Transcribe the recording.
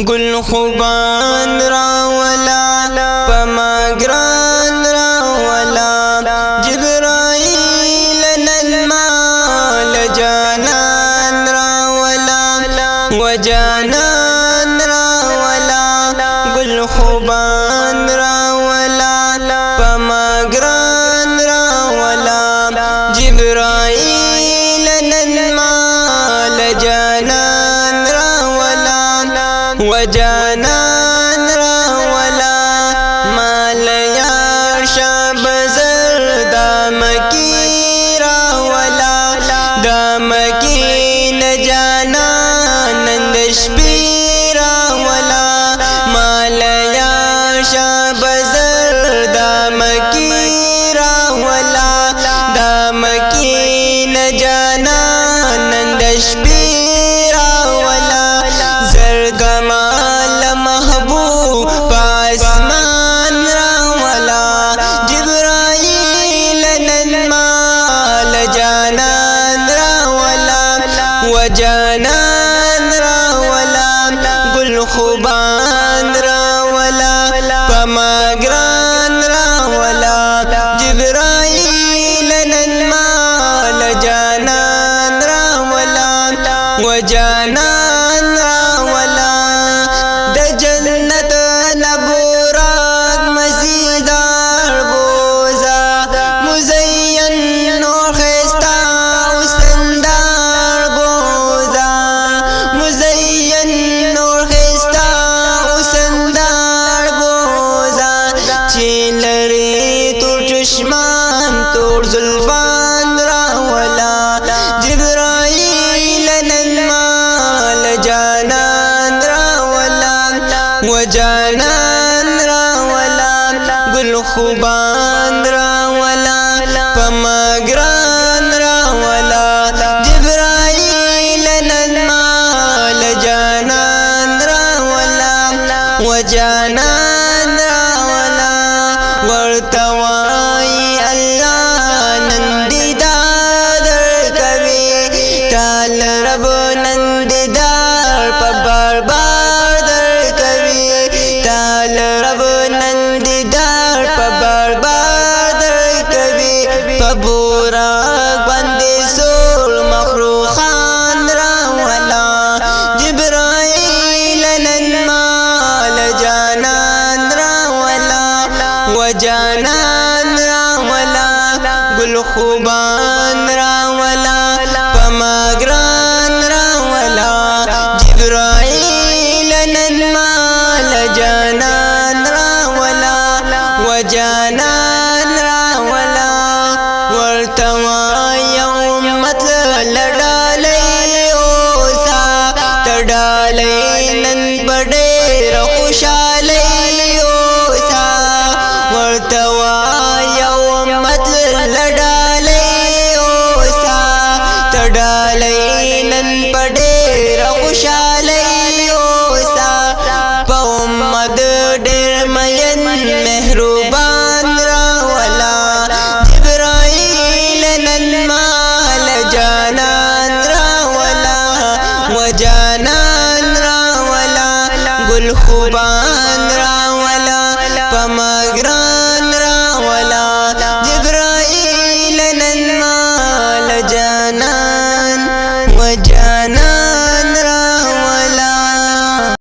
گل خوبان راولا پما گران راولا جبرائیل ننمال جانان راولا و جانان راولا گل خوبان راولا پما گران راولا جبرائیل ننمال جانان راولا و جانان راولا مال یار شب زر دامکی راولا دامکی نجانان نندشپی راولا مال یار شب زر دامکی راولا دامکی نجانان نندشپی راولا زرگمال محبوب پاسمان راولا جبرائیل ننمال جانان راولا و جانان راولا گل خوبان راولا پما گران راولا جبرائیل ننمال جانان راولا و جانان راولا د جنت نبورات مزیدار بوزا مزین نور خستا وسندار بوزا مزین نور خستا وسندار بوزا چیلری تور چشمان تور زلفان راولا جبرائیل ننمال جانان راولا و جانان راولا گل خوبان راولا پما گران راولا جبرائیل ننمال جانان راولا و جانان راولا ورتوائی اللہ نندیدار درکوی تال رب نندیدار پا بار بار درکوی تال رب نندیدار پا بار بار درکوی پا بوراک بندی سور مخروخان راولا جبرائیل ننمال جانان راولا و جانان راولا گل خوبان راولا پما گران راولا جبرائیل ننمال جانان راولا و جانان راولا ورتوائی امت لڑالی اوسا تڑالی نن بڑیر خوشالی اوسا ورتوائی امت لڑالی اوسا تڑالی نن بڑیر خوشالی اوسا پا امت ڈیر مین محروبان راولا جبرائیل ننمال جانان راولا و جانان راولا گل خوبان راولا